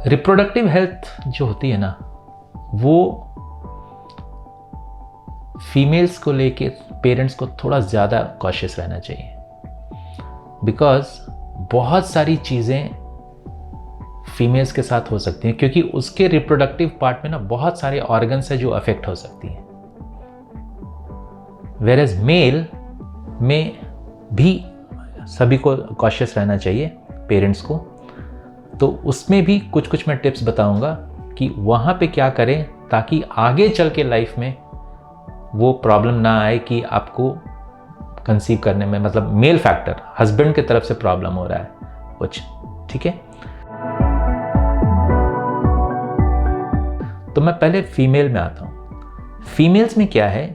Reproductive health जो होती है ना, वो फीमेल्स को लेके पेरेंट्स को थोड़ा ज़्यादा कॉशियस रहना चाहिए, बिकॉज बहुत सारी चीज़ें फीमेल्स के साथ हो सकती हैं, क्योंकि उसके रिप्रोडक्टिव पार्ट में ना बहुत सारे ऑर्गन्स है जो अफेक्ट हो सकती हैं। वेरएज मेल में भी सभी को कॉशियस रहना चाहिए, पेरेंट्स को। तो उसमें भी कुछ कुछ मैं टिप्स बताऊंगा कि वहाँ पे क्या करें ताकि आगे चल के लाइफ में वो प्रॉब्लम ना आए कि आपको कंसीव करने में, मतलब मेल फैक्टर, हस्बैंड की तरफ से प्रॉब्लम हो रहा है कुछ, ठीक है। तो मैं पहले फीमेल में आता हूँ। फीमेल्स में क्या है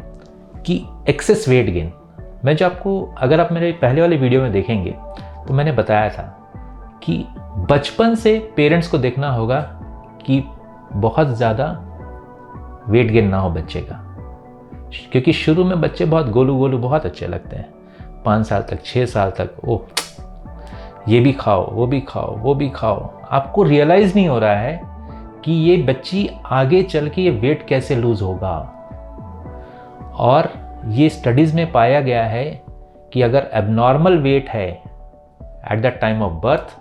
कि एक्सेस वेट गेन, मैं जो आपको, अगर आप मेरे पहले वाले वीडियो में देखेंगे तो मैंने बताया था कि बचपन से पेरेंट्स को देखना होगा कि बहुत ज़्यादा वेट गेन ना हो बच्चे का, क्योंकि शुरू में बच्चे बहुत गोलू गोलू बहुत अच्छे लगते हैं, 5 साल तक 6 साल तक, ओह ये भी खाओ वो भी खाओ वो भी खाओ। आपको रियलाइज़ नहीं हो रहा है कि ये बच्ची आगे चल के ये वेट कैसे लूज होगा। और ये स्टडीज़ में पाया गया है कि अगर एबनॉर्मल वेट है at the time of birth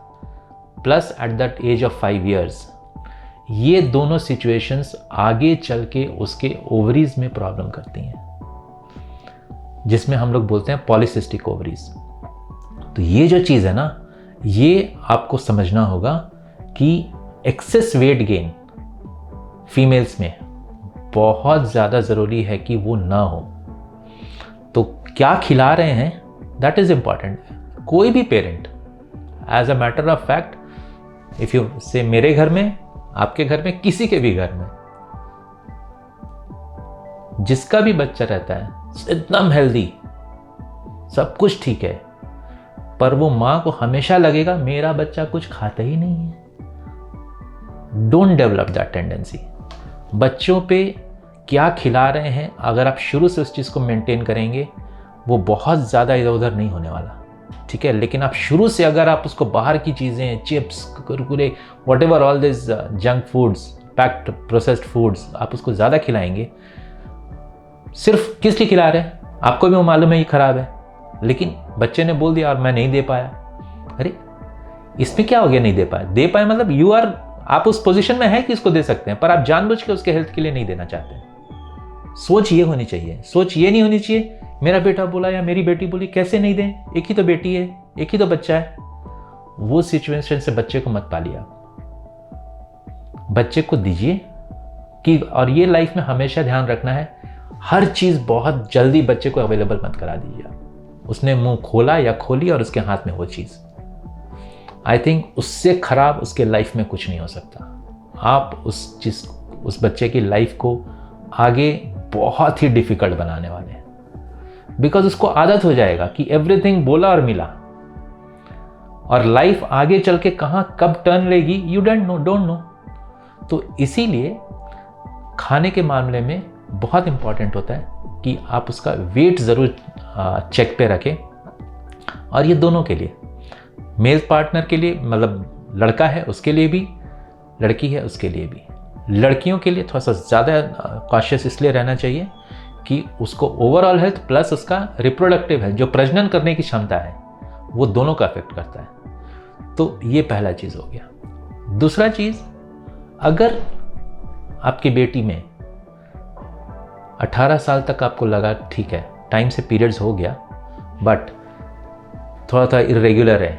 plus at the age of 5 years, ये दोनों सिचुएशंस आगे चल के उसके ओवरीज में प्रॉब्लम करती हैं, जिसमें हम लोग बोलते हैं पॉलीसिस्टिक ओवरीज। तो ये जो चीज़ है ना, ये आपको समझना होगा कि एक्सेस वेट गेन फीमेल्स में बहुत ज़्यादा ज़रूरी है कि वो ना हो। तो क्या खिला रहे हैं, दैट इज़ इम्पॉर्टेंट। कोई भी parent, as a matter of fact, if you say मेरे घर में, आपके घर में, किसी के भी घर में, जिसका भी बच्चा रहता है एकदम हेल्दी, सब कुछ ठीक है, पर वो माँ को हमेशा लगेगा मेरा बच्चा कुछ खाता ही नहीं है। Don't develop that tendency. बच्चों पे क्या खिला रहे हैं, अगर आप शुरू से उस चीज़ को मेंटेन करेंगे, वो बहुत ज़्यादा इधर उधर नहीं होने वाला, ठीक है। लेकिन आप शुरू से अगर आप उसको बाहर की चीज़ें, chips, Kurkure, whatever all this junk foods, packed processed foods, आप उसको ज़्यादा खिलाएंगे, सिर्फ किस लिए खिला रहे हैं, आपको भी वो मालूम है ये खराब है, लेकिन बच्चे ने बोल दिया और मैं नहीं दे पाया। अरे इसमें क्या हो गया नहीं दे पाया? दे पाए मतलब यू आर, आप उस पोजीशन में है कि इसको दे सकते हैं, पर आप जानबूझ के उसके हेल्थ के लिए नहीं देना चाहते। सोच ये होनी चाहिए, सोच ये नहीं होनी चाहिए मेरा बेटा बोला या मेरी बेटी बोली कैसे नहीं दें, एक ही तो बेटी है, एक ही तो बच्चा है। वो सिचुएशन से बच्चे को मत पालिए, बच्चे को दीजिए कि, और ये लाइफ में हमेशा ध्यान रखना है, हर चीज़ बहुत जल्दी बच्चे को अवेलेबल मत करा दीजिए। उसने मुंह खोला या खोली और उसके हाथ में वो चीज़, आई थिंक उससे खराब उसके लाइफ में कुछ नहीं हो सकता। आप उस बच्चे की लाइफ को आगे बहुत ही डिफिकल्ट बनाने वाले हैं, बिकॉज उसको आदत हो जाएगा कि एवरीथिंग बोला और मिला, और लाइफ आगे चल के कहाँ कब टर्न लेगी यू डोंट नो। तो इसीलिए खाने के मामले में बहुत इंपॉर्टेंट होता है कि आप उसका वेट ज़रूर चेक पे रखें, और ये दोनों के लिए, मेल पार्टनर के लिए, मतलब लड़का है उसके लिए भी, लड़की है उसके लिए भी। लड़कियों के लिए थोड़ा सा ज़्यादा कॉशियस इसलिए रहना चाहिए कि उसको ओवरऑल हेल्थ प्लस उसका रिप्रोडक्टिव हेल्थ, जो प्रजनन करने की क्षमता है, वो दोनों का अफेक्ट करता है। तो ये पहला चीज़ हो गया। दूसरा चीज़, अगर आपकी बेटी में 18 साल तक आपको लगा ठीक है टाइम से पीरियड्स हो गया, बट थोड़ा सा इरेगुलर है,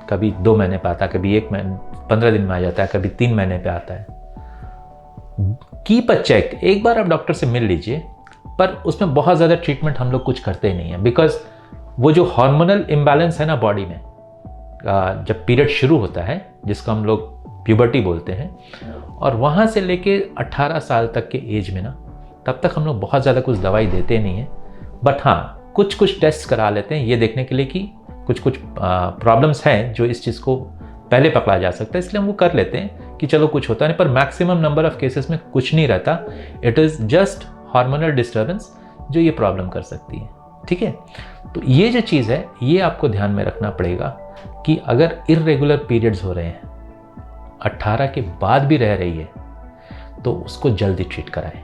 कभी 2 महीने पे आता है, कभी 1 महीने 15 दिन में आ जाता है, कभी 3 महीने पे आता है, कीप अ चेक। एक बार आप डॉक्टर से मिल लीजिए, पर उसमें बहुत ज़्यादा ट्रीटमेंट हम लोग कुछ करते ही नहीं है, बिकॉज वो जो हार्मोनल इम्बैलेंस है ना बॉडी में, जब पीरियड शुरू होता है, जिसको हम लोग प्यूबर्टी बोलते हैं, और वहाँ से लेके 18 साल तक के एज में ना, तब तक हम लोग बहुत ज़्यादा कुछ दवाई देते नहीं हैं, बट हाँ कुछ टेस्ट करा लेते हैं ये देखने के लिए कि कुछ प्रॉब्लम्स हैं जो इस चीज़ को पहले पकड़ा जा सकता है, इसलिए हम वो कर लेते हैं कि चलो कुछ होता नहीं, पर मैक्सिमम नंबर ऑफ केसेस में कुछ नहीं रहता। It is just hormonal disturbance जो ये प्रॉब्लम कर सकती है, ठीक है। तो ये जो चीज़ है ये आपको ध्यान में रखना पड़ेगा कि अगर इर्रेगुलर पीरियड्स हो रहे हैं 18 के बाद भी रह रही है तो उसको जल्दी ट्रीट कराएं,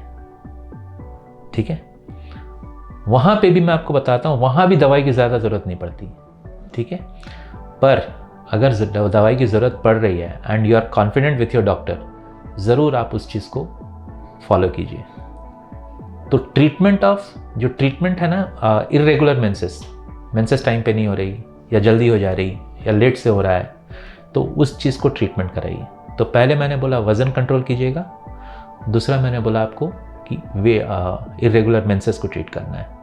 ठीक है। वहाँ पे भी मैं आपको बताता हूँ, वहाँ भी दवाई की ज़्यादा ज़रूरत नहीं पड़ती, ठीक है। पर अगर दवाई की ज़रूरत पड़ रही है and you are confident with your doctor, ज़रूर आप उस चीज़ को फॉलो कीजिए। तो जो ट्रीटमेंट है ना, इर्रेगुलर मेंसेस टाइम पे नहीं हो रही या जल्दी हो जा रही या लेट से हो रहा है, तो उस चीज़ को ट्रीटमेंट कराइए। तो पहले मैंने बोला वज़न कंट्रोल कीजिएगा, दूसरा मैंने बोला आपको कि वे इर्रेगुलर मेंसेस को ट्रीट करना है।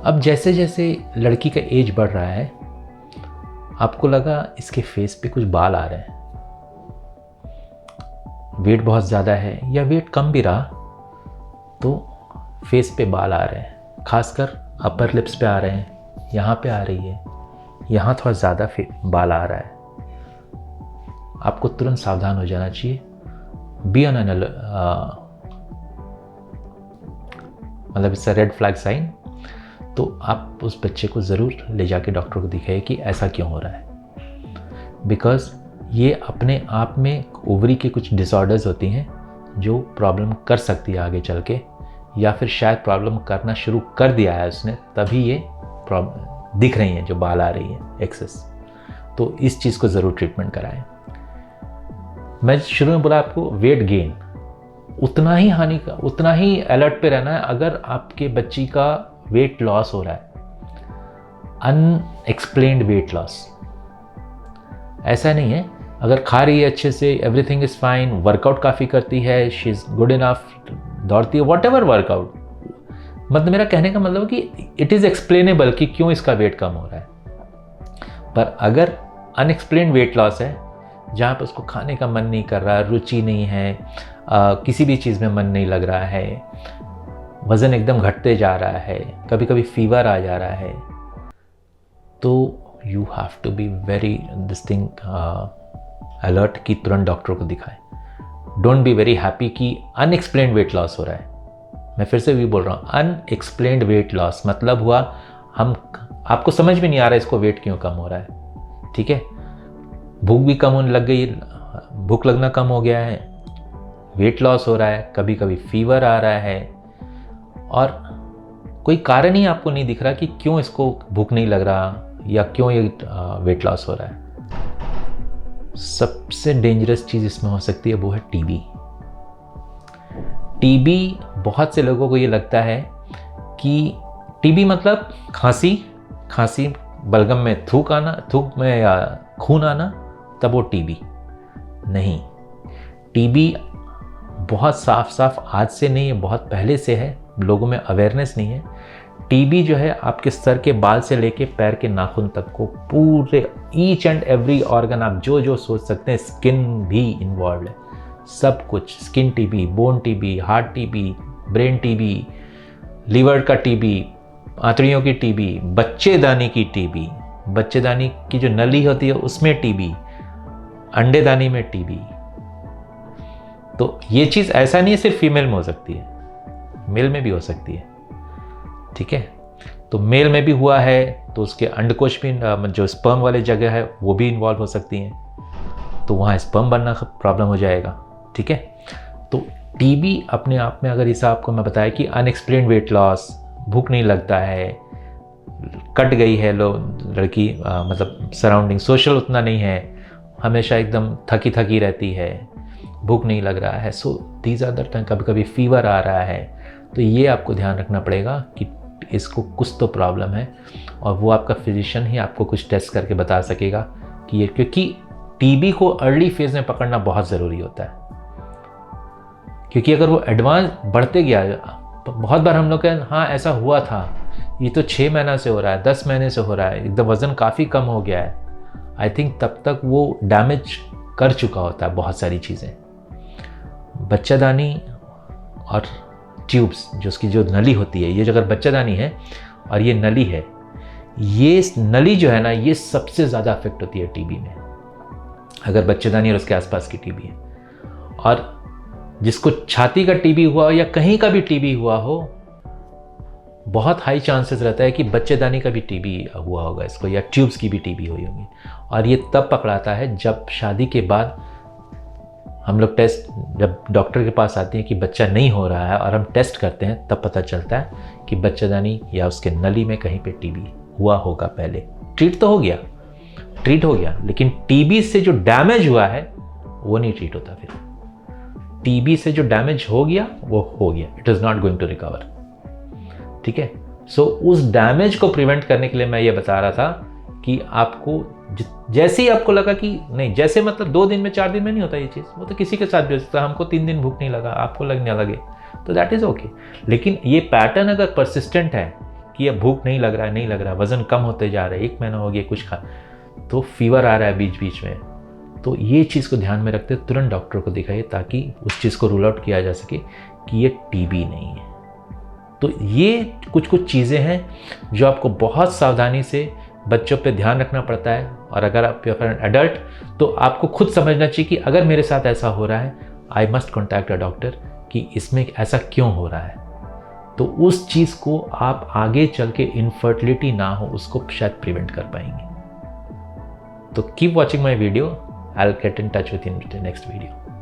अब जैसे जैसे लड़की का एज बढ़ रहा है, आपको लगा इसके फेस पे कुछ बाल आ रहे हैं, वेट बहुत ज़्यादा है या वेट कम भी रहा तो फेस पे बाल आ रहे हैं, खासकर अपर लिप्स पे आ रहे हैं, यहाँ पे आ रही है, यहाँ थोड़ा ज़्यादा बाल आ रहा है, आपको तुरंत सावधान हो जाना चाहिए। बी ऑन एन मतलब it's a red flag sign. तो आप उस बच्चे को ज़रूर ले जाके डॉक्टर को दिखाइए कि ऐसा क्यों हो रहा है, बिकॉज ये अपने आप में ओवरी के कुछ डिसऑर्डर्स होती हैं जो प्रॉब्लम कर सकती है आगे चल के, या फिर शायद प्रॉब्लम करना शुरू कर दिया है उसने, तभी ये प्रॉब्लम दिख रही हैं जो बाल आ रही है एक्सेस। तो इस चीज़ को ज़रूर ट्रीटमेंट कराएं। मैं शुरू में बोला आपको वेट गेन उतना ही अलर्ट पे रहना है अगर आपके बच्ची का वेट लॉस हो रहा है, अनएक्सप्लेन्ड वेट लॉस। ऐसा नहीं है, अगर खा रही है अच्छे से, एवरीथिंग इज़ फाइन, वर्कआउट काफ़ी करती है, शी इज़ गुड इनफ, दौड़ती है, वॉट एवर वर्कआउट, मतलब मेरा कहने का मतलब कि इट इज़ एक्सप्लेनेबल कि क्यों इसका वेट कम हो रहा है। पर अगर अनएक्सप्लेन्ड वेट लॉस है, जहाँ पर उसको खाने का मन नहीं कर रहा, रुचि नहीं है, किसी भी चीज़ में मन नहीं लग रहा है, वज़न एकदम घटते जा रहा है, कभी कभी फीवर आ जा रहा है, तो you have to be very this thing alert कि तुरंत डॉक्टर को दिखाएं। डोंट बी वेरी हैप्पी कि अनएक्सप्लेन्ड वेट लॉस हो रहा है। मैं फिर से भी बोल रहा हूँ, अनएक्सप्लेन्ड वेट लॉस मतलब हुआ आपको समझ में नहीं आ रहा है इसको वेट क्यों कम हो रहा है, ठीक है। भूख भी कम होने लग गई, भूख लगना कम हो गया है, वेट लॉस हो रहा है, कभी कभी फीवर आ रहा है, और कोई कारण ही आपको नहीं दिख रहा कि क्यों इसको भूख नहीं लग रहा या क्यों ये वेट लॉस हो रहा है। सबसे डेंजरस चीज़ इसमें हो सकती है वो है टीबी। टीबी बहुत से लोगों को ये लगता है कि टीबी मतलब खांसी, बलगम में थूक में या खून आना, तब वो टीबी नहीं। टीबी बहुत साफ आज से नहीं है, बहुत पहले से है, लोगों में अवेयरनेस नहीं है। टीबी जो है आपके सर के बाल से लेके पैर के नाखून तक को पूरे ईच एंड एवरी ऑर्गन आप जो सोच सकते हैं, स्किन भी इन्वॉल्व है, सब कुछ, skin TB, bone TB, heart TB, brain TB, liver का टीबी, आंतड़ियों की टीबी, बच्चेदानी की टीबी, बच्चेदानी की जो नली होती है उसमें टीबी, अंडेदानी में टीबी। तो ये चीज़ ऐसा नहीं है सिर्फ फीमेल में हो सकती है, मेल में भी हो सकती है, ठीक है। तो मेल में भी हुआ है तो उसके अंडकोश भी, जो स्पर्म वाले जगह है वो भी इन्वॉल्व हो सकती हैं, तो वहाँ स्पर्म बनना प्रॉब्लम हो जाएगा, ठीक है। तो टीबी अपने आप में, अगर इसे आपको मैं बताया कि अनएक्सप्लेन्ड वेट लॉस, भूख नहीं लगता है, कट गई है लड़की, मतलब सराउंडिंग सोशल उतना नहीं है, हमेशा एकदम थकी रहती है, भूख नहीं लग रहा है, so these are the time, कभी कभी फीवर आ रहा है, तो ये आपको ध्यान रखना पड़ेगा कि इसको कुछ तो प्रॉब्लम है, और वो आपका फिजिशियन ही आपको कुछ टेस्ट करके बता सकेगा कि ये, क्योंकि टीबी को अर्ली फेज में पकड़ना बहुत ज़रूरी होता है, क्योंकि अगर वो एडवांस बढ़ते गया, बहुत बार हम लोग कहें हाँ ऐसा हुआ था, ये तो 6 महीना से हो रहा है, 10 महीने से हो रहा है, एकदम वज़न काफ़ी कम हो गया है, आई थिंक तब तक वो डैमेज कर चुका होता है बहुत सारी चीज़ें। बच्चादानी और ट्यूब्स, जो उसकी जो नली होती है, ये जो अगर बच्चादानी है और ये नली है, ये नली जो है ना, ये सबसे ज़्यादा अफेक्ट होती है टीबी में, अगर बच्चेदानी और उसके आसपास की टीबी है। और जिसको छाती का टीबी हुआ हो या कहीं का भी टीबी हुआ हो, बहुत हाई चांसेस रहता है कि बच्चेदानी का भी टीबी हुआ होगा इसको, या ट्यूब्स की भी टीबी हुई होगी, और ये तब पकड़ाता है जब शादी के बाद हम लोग टेस्ट जब डॉक्टर के पास आते हैं कि बच्चा नहीं हो रहा है और हम टेस्ट करते हैं, तब पता चलता है कि बच्चादानी या उसके नली में कहीं पे टीबी हुआ होगा पहले। ट्रीट तो हो गया, ट्रीट हो गया, लेकिन टीबी से जो डैमेज हुआ है वो नहीं ट्रीट होता। फिर टीबी से जो डैमेज हो गया वो हो गया, it is not going to recover. ठीक है, सो उस डैमेज को प्रिवेंट करने के लिए मैं ये बता रहा था कि आपको जैसे ही आपको लगा कि नहीं, जैसे मतलब 2 दिन में 4 दिन में नहीं होता ये चीज़, वो तो किसी के साथ भी हो सकता है। हमको 3 दिन भूख नहीं लगा, आपको लगने लगे तो दैट इज़ ओके। लेकिन ये पैटर्न अगर परसिस्टेंट है कि ये भूख नहीं लग रहा है, नहीं लग रहा है, वजन कम होते जा रहा है, 1 महीना हो गया कुछ खा, तो फीवर आ रहा है बीच बीच में, तो ये चीज़ को ध्यान में रखते तुरंत डॉक्टर को दिखाइए ताकि उस चीज़ को रूल आउट किया जा सके कि ये टीबी नहीं है। तो ये कुछ कुछ चीज़ें हैं जो आपको बहुत सावधानी से बच्चों पे ध्यान रखना पड़ता है। और अगर आप एडल्ट, तो आपको खुद समझना चाहिए कि अगर मेरे साथ ऐसा हो रहा है, I must contact a doctor कि इसमें ऐसा क्यों हो रहा है। तो उस चीज़ को आप आगे चल के इनफर्टिलिटी ना हो उसको शायद प्रिवेंट कर पाएंगे। तो keep watching my video, I will get in touch with in next video.